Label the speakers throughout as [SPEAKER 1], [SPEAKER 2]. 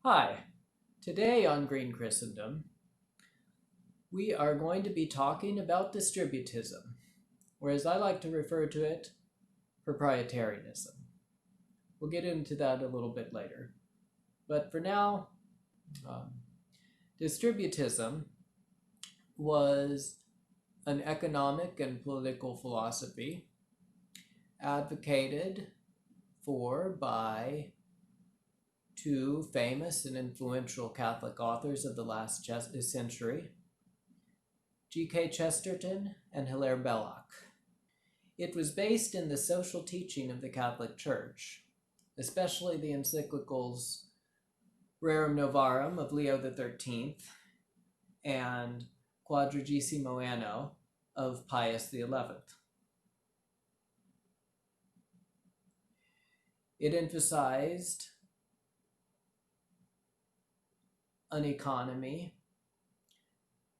[SPEAKER 1] Hi, today on Green Christendom, we are going to be talking about Distributism, or as I like to refer to it, Proprietarianism. We'll get into that a little bit later. But for now, um, Distributism was an economic and political philosophy advocated for by two famous and influential Catholic authors of the last century, G.K. Chesterton and Hilaire Belloc. It was based in the social teaching of the Catholic Church, especially the encyclicals Rerum Novarum of Leo XIII and Quadragesimo Anno of Pius XI. It emphasized an economy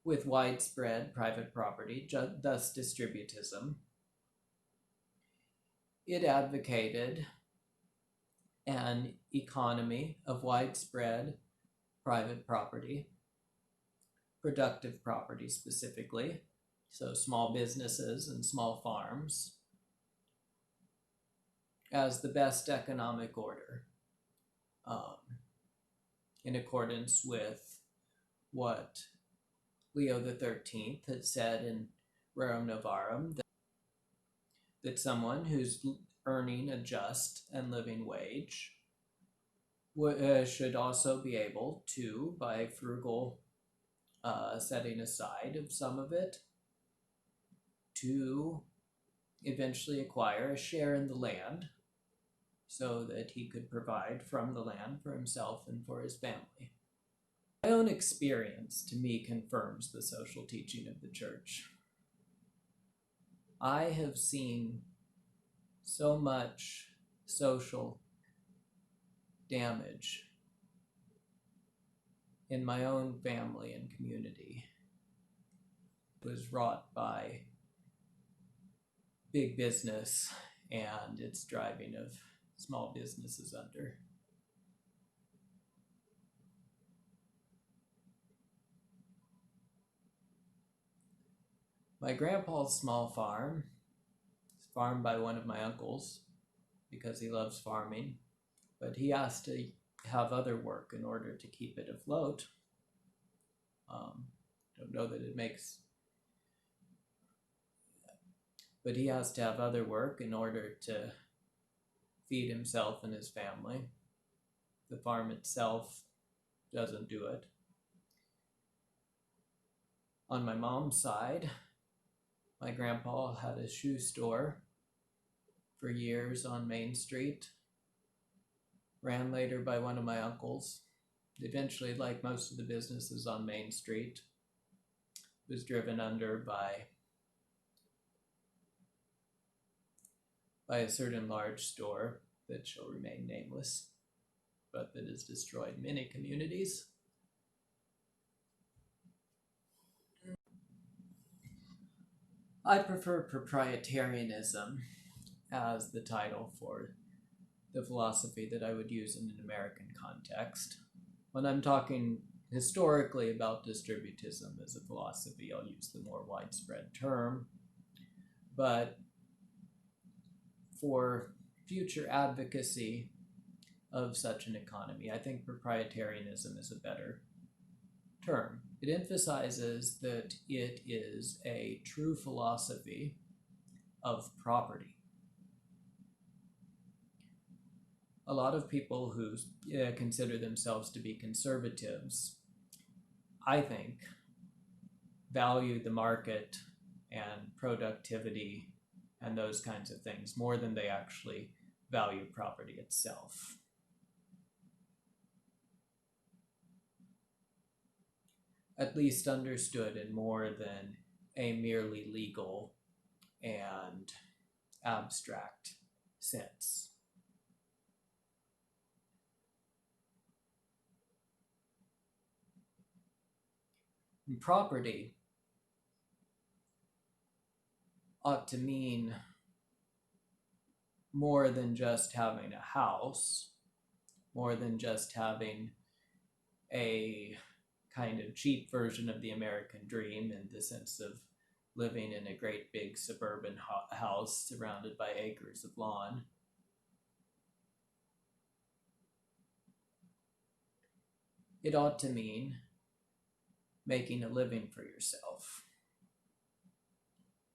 [SPEAKER 1] with widespread private property, thus distributism. It advocated an economy of widespread private property, productive property specifically, so small businesses and small farms, as the best economic order, in accordance with what Leo XIII had said in Rerum Novarum, that someone who's earning a just and living wage should also be able to, by frugal setting aside of some of it, to eventually acquire a share in the land so that he could provide from the land for himself and for his family. My own experience, to me, confirms the social teaching of the Church. I have seen so much social damage in my own family and community. It was wrought by big business and its driving of small businesses under. My grandpa's small farm is farmed by one of my uncles because he loves farming, but he has to have other work in order to keep it afloat. Don't know that it makes, but he has to have other work in order to feed himself and his family. The farm itself doesn't do it. On my mom's side, my grandpa had a shoe store for years on Main Street, ran later by one of my uncles. Eventually, like most of the businesses on Main Street, was driven under by a certain large store that shall remain nameless, but that has destroyed many communities. I prefer Proprietarianism as the title for the philosophy that I would use in an American context. When I'm talking historically about distributism as a philosophy, I'll use the more widespread term. But for future advocacy of such an economy, I think proprietarianism is a better term. It emphasizes that it is a true philosophy of property. A lot of people who consider themselves to be conservatives, I think, value the market and productivity and those kinds of things more than they actually value property itself. At least understood in more than a merely legal and abstract sense. And property ought to mean more than just having a house, more than just having a kind of cheap version of the American dream in the sense of living in a great big suburban house surrounded by acres of lawn. It ought to mean making a living for yourself,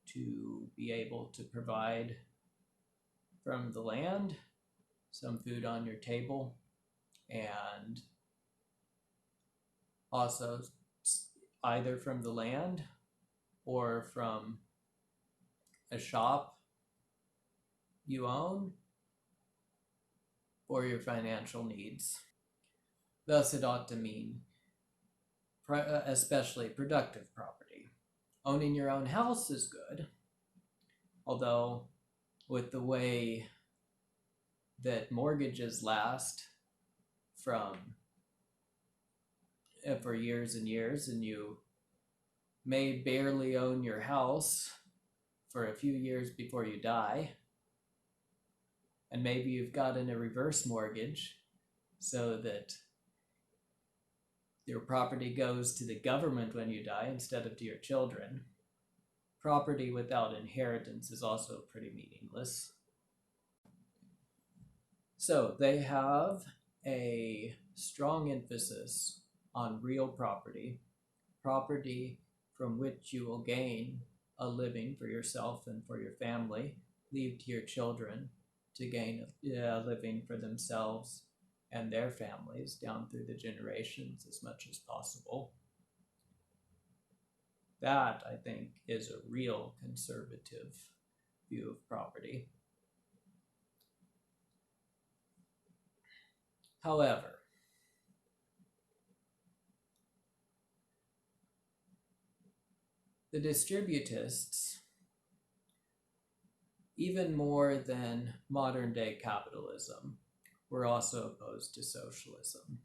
[SPEAKER 1] to be able to provide from the land some food on your table, and also either from the land or from a shop you own for your financial needs. Thus, it ought to mean especially productive property. Owning your own house is good, although with the way that mortgages last for years and years, and you may barely own your house for a few years before you die, and maybe you've gotten a reverse mortgage so that your property goes to the government when you die instead of to your children. Property without inheritance is also pretty meaningless. So they have a strong emphasis on real property, property from which you will gain a living for yourself and for your family, leave to your children to gain a living for themselves and their families down through the generations as much as possible. That, I think, is a real conservative view of property. However, the distributists, even more than modern day capitalism, were also opposed to socialism.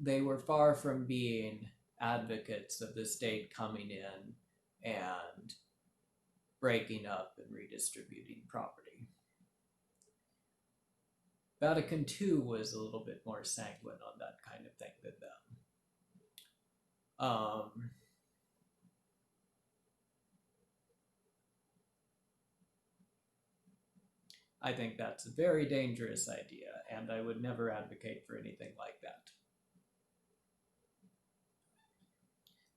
[SPEAKER 1] They were far from being advocates of the state coming in and breaking up and redistributing property. Vatican II was a little bit more sanguine on that kind of thing than them. I think that's a very dangerous idea, and I would never advocate for anything like that.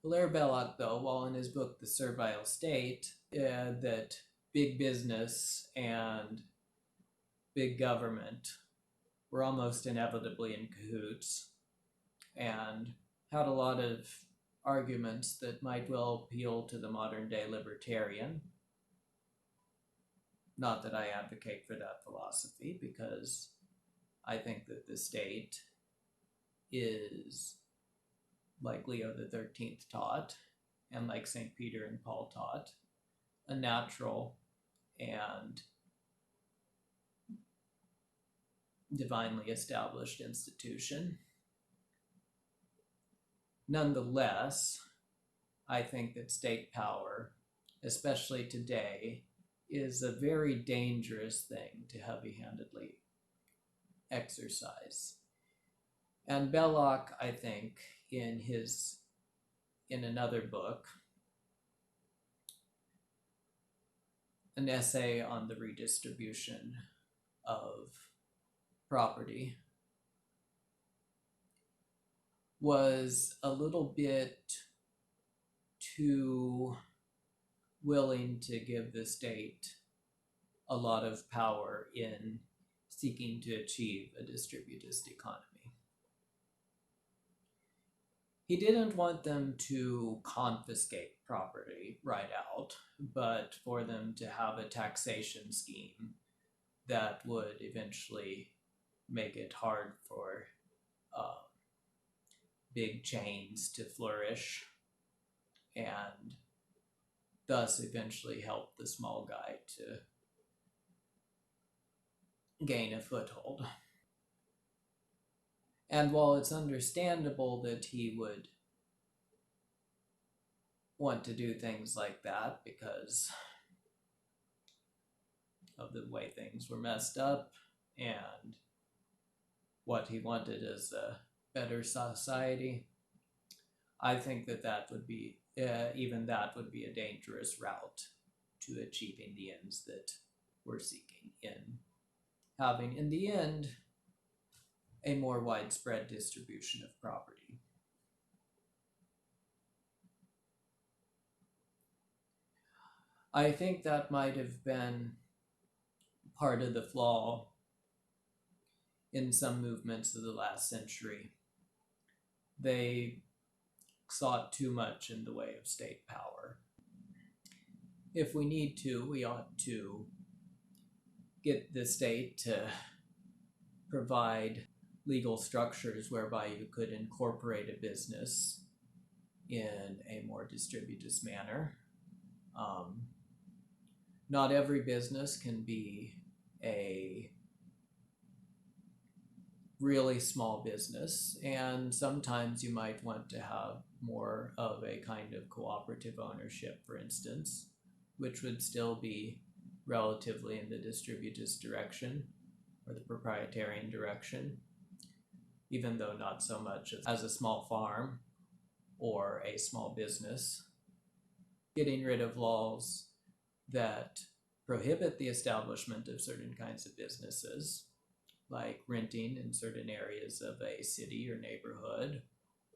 [SPEAKER 1] Hilaire Belloc, though, while in his book The Servile State, that big business and big government were almost inevitably in cahoots, and had a lot of arguments that might well appeal to the modern day libertarian. Not that I advocate for that philosophy, because I think that the state is, like Leo XIII taught, and like St. Peter and Paul taught, a natural and divinely established institution. Nonetheless, I think that state power, especially today, is a very dangerous thing to heavy-handedly exercise. And Belloc, I think, in another book, an essay on the redistribution of property, was a little bit too willing to give the state a lot of power in seeking to achieve a distributist economy. He didn't want them to confiscate property right out, but for them to have a taxation scheme that would eventually make it hard for big chains to flourish, and thus eventually help the small guy to gain a foothold. And while it's understandable that he would want to do things like that because of the way things were messed up and what he wanted as a better society, I think that would be, even that would be a dangerous route to achieving the ends that we're seeking in having, in the end, a more widespread distribution of property. I think that might have been part of the flaw in some movements of the last century. They sought too much in the way of state power. If we need to, we ought to get the state to provide legal structures whereby you could incorporate a business in a more distributist manner. Not every business can be a really small business, and sometimes you might want to have more of a kind of cooperative ownership, for instance, which would still be relatively in the distributist direction or the proprietarian direction, even though not so much as a small farm or a small business. Getting rid of laws that prohibit the establishment of certain kinds of businesses, like renting in certain areas of a city or neighborhood,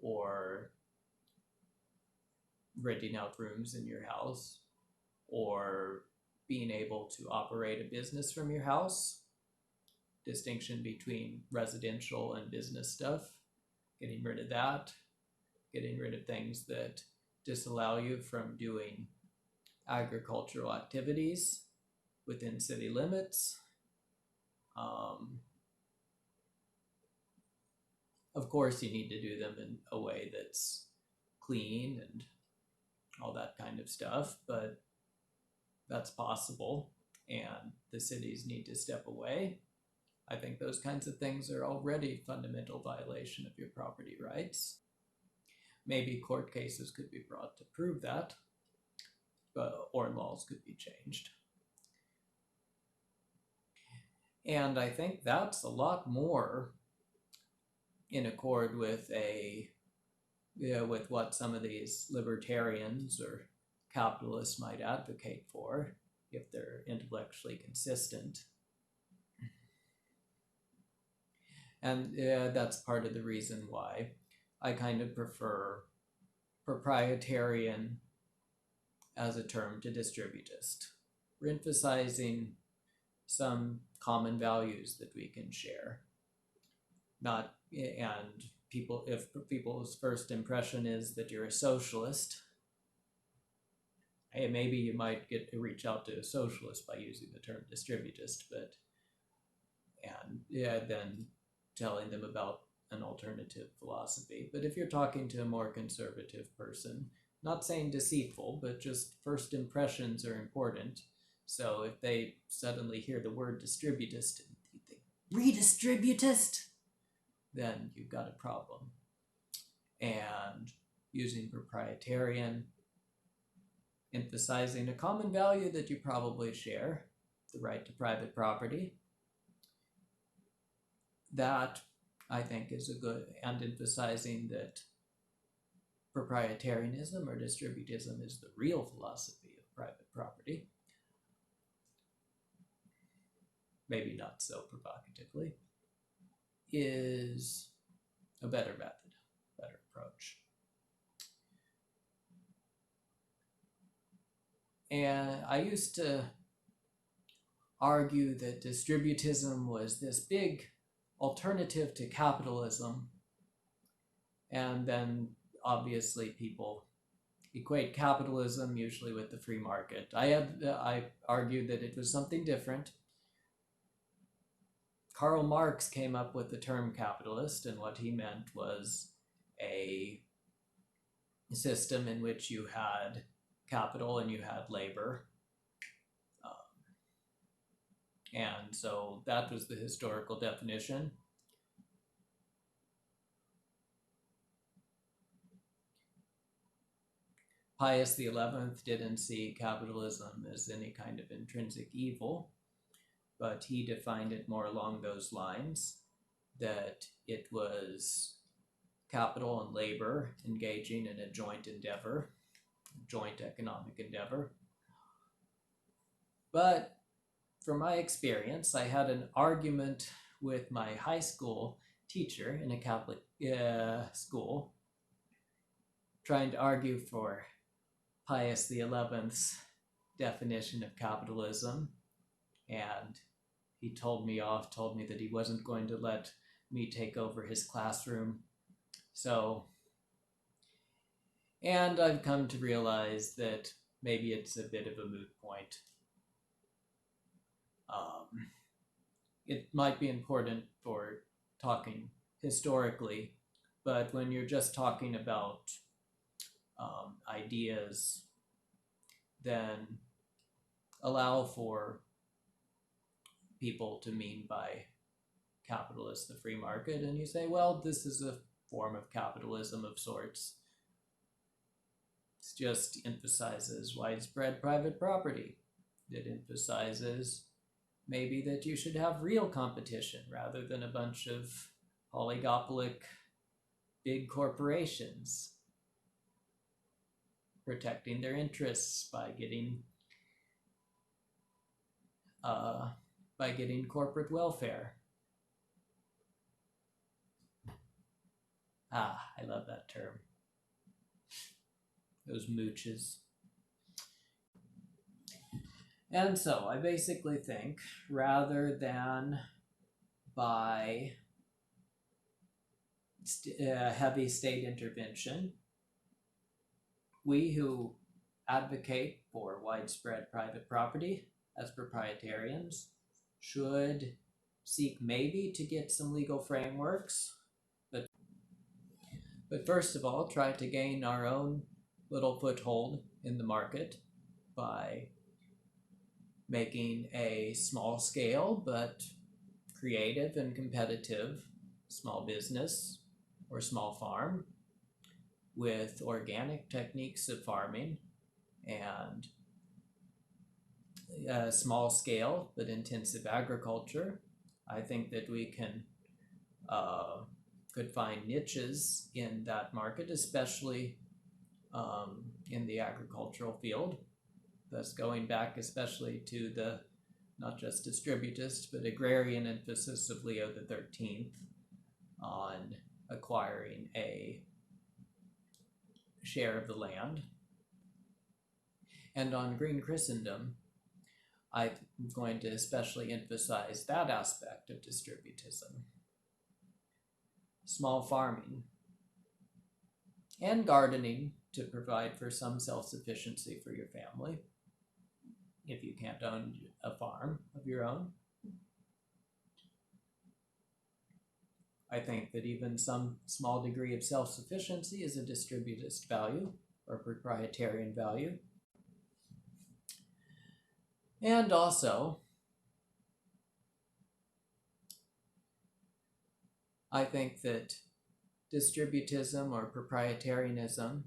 [SPEAKER 1] or renting out rooms in your house, or being able to operate a business from your house. Distinction between residential and business stuff, getting rid of that, getting rid of things that disallow you from doing agricultural activities within city limits. Of course, you need to do them in a way that's clean and all that kind of stuff, but that's possible, and the cities need to step away. I think those kinds of things are already fundamental violation of your property rights. Maybe court cases could be brought to prove that, or laws could be changed. And I think that's a lot more in accord with with what some of these libertarians or capitalists might advocate for, if they're intellectually consistent. And that's part of the reason why I kind of prefer proprietarian as a term to distributist. We're emphasizing some common values that we can share. And if people's first impression is that you're a socialist, hey, maybe you might get to reach out to a socialist by using the term distributist, then telling them about an alternative philosophy. But if you're talking to a more conservative person, not saying deceitful, but just first impressions are important. So if they suddenly hear the word distributist and you think, redistributist, then you've got a problem. And using proprietarian, emphasizing a common value that you probably share, the right to private property, that I think is a good, and emphasizing that proprietarianism or distributism is the real philosophy of private property. Maybe not so provocatively, is a better method, better approach. And I used to argue that distributism was this big alternative to capitalism, and then obviously people equate capitalism usually with the free market. I argued that it was something different. Karl Marx came up with the term capitalist, and what he meant was a system in which you had capital and you had labor. And so that was the historical definition. Pius XI didn't see capitalism as any kind of intrinsic evil, but he defined it more along those lines. that it was capital and labor engaging in a joint endeavor, joint economic endeavor. But from my experience, I had an argument with my high school teacher in a Catholic school, trying to argue for Pius XI's definition of capitalism, and he told me that he wasn't going to let me take over his classroom. And I've come to realize that maybe it's a bit of a moot point. It might be important for talking historically, but when you're just talking about ideas, then allow for people to mean by capitalist the free market, and you say, well, this is a form of capitalism of sorts. It just emphasizes widespread private property. It emphasizes maybe that you should have real competition rather than a bunch of oligopolic big corporations protecting their interests by getting corporate welfare. I love that term. Those mooches. And so I basically think, rather than by heavy state intervention, we who advocate for widespread private property as proprietarians should seek maybe to get some legal frameworks, but first of all try to gain our own little foothold in the market by making a small scale but creative and competitive small business or small farm with organic techniques of farming and small scale but intensive agriculture. I think that we could find niches in that market, especially in the agricultural field. Thus going back especially to the not just distributist but agrarian emphasis of Leo XIII on acquiring a share of the land. And on Green Christendom, I'm going to especially emphasize that aspect of distributism. Small farming and gardening to provide for some self-sufficiency for your family if you can't own a farm of your own. I think that even some small degree of self-sufficiency is a distributist value or proprietarian value. And also, I think that distributism or proprietarianism,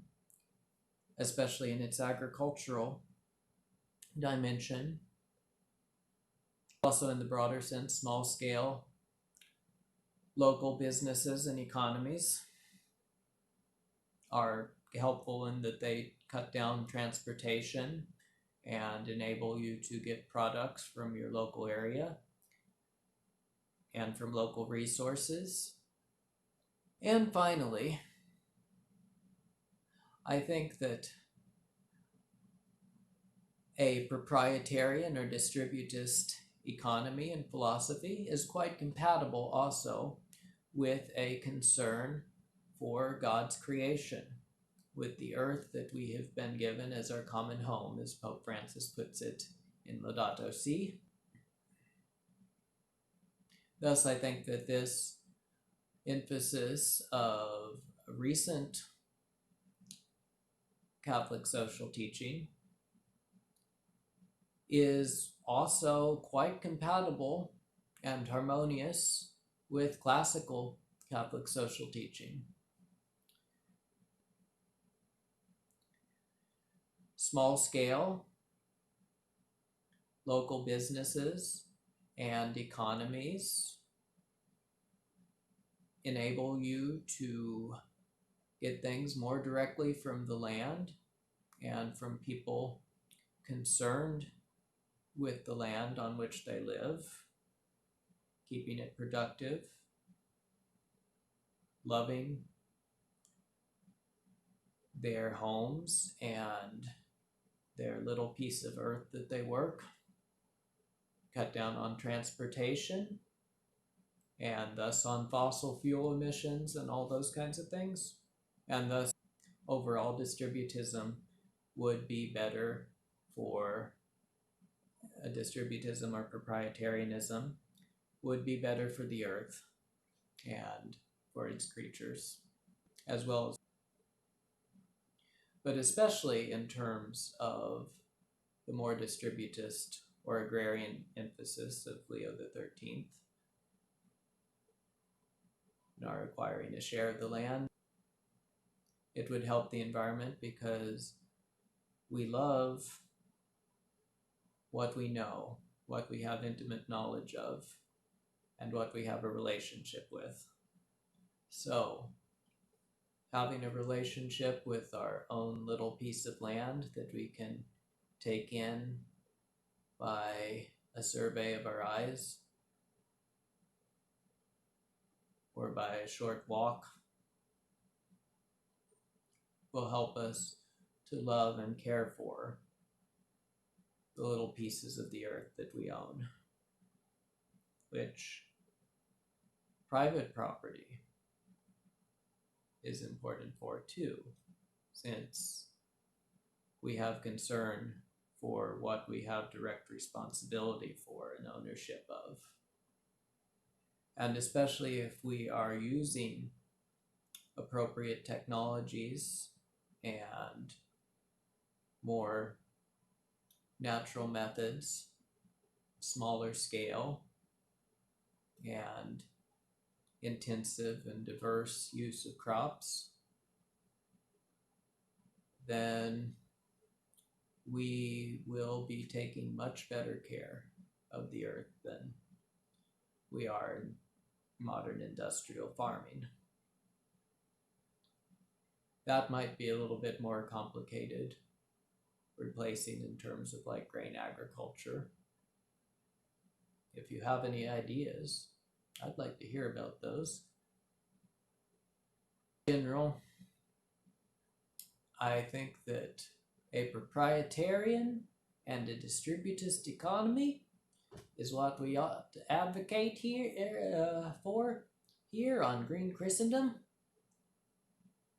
[SPEAKER 1] especially in its agricultural dimension, also in the broader sense, small scale, local businesses and economies are helpful in that they cut down transportation and enable you to get products from your local area and from local resources. And finally, I think that a proprietarian or distributist economy and philosophy is quite compatible also with a concern for God's creation, with the earth that we have been given as our common home, as Pope Francis puts it in Laudato Si. Thus, I think that this emphasis of recent Catholic social teaching is also quite compatible and harmonious with classical Catholic social teaching. Small scale, local businesses and economies enable you to get things more directly from the land and from people concerned with the land on which they live, keeping it productive, loving their homes and their little piece of earth that they work, cut down on transportation, and thus on fossil fuel emissions and all those kinds of things. And thus, overall distributism would be better for distributism or proprietarianism would be better for the earth and for its creatures, as well as, but especially in terms of the more distributist or agrarian emphasis of Leo XIII, not requiring a share of the land. It would help the environment because we love what we know, what we have intimate knowledge of, and what we have a relationship with. So, having a relationship with our own little piece of land that we can take in by a survey of our eyes or by a short walk will help us to love and care for the little pieces of the earth that we own, which private property is important for too, since we have concern for what we have direct responsibility for and ownership of. And especially if we are using appropriate technologies and more natural methods, smaller scale, and intensive and diverse use of crops, then we will be taking much better care of the earth than we are in modern industrial farming. That might be a little bit more complicated, replacing in terms of like grain agriculture. If you have any ideas, I'd like to hear about those. In general, I think that a proprietarian and a distributist economy is what we ought to advocate here for here on Green Christendom.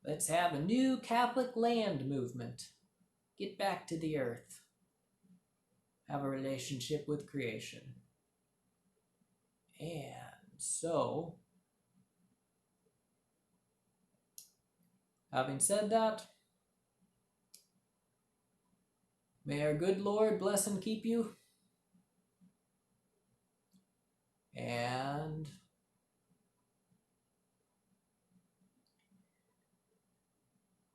[SPEAKER 1] Let's have a new Catholic land movement. Get back to the earth. Have a relationship with creation. And so, having said that, may our good Lord bless and keep you. And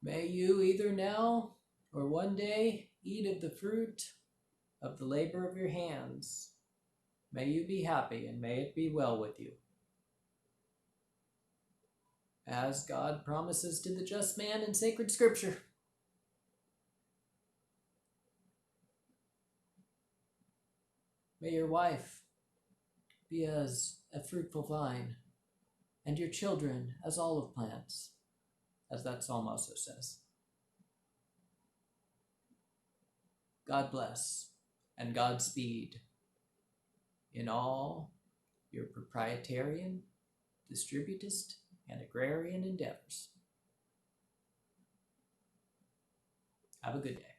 [SPEAKER 1] may you either now or one day eat of the fruit of the labor of your hands. May you be happy and may it be well with you, as God promises to the just man in sacred scripture. May your wife be as a fruitful vine, and your children as olive plants, as that psalm also says. God bless and Godspeed in all your proprietarian, distributist, and agrarian endeavors. Have a good day.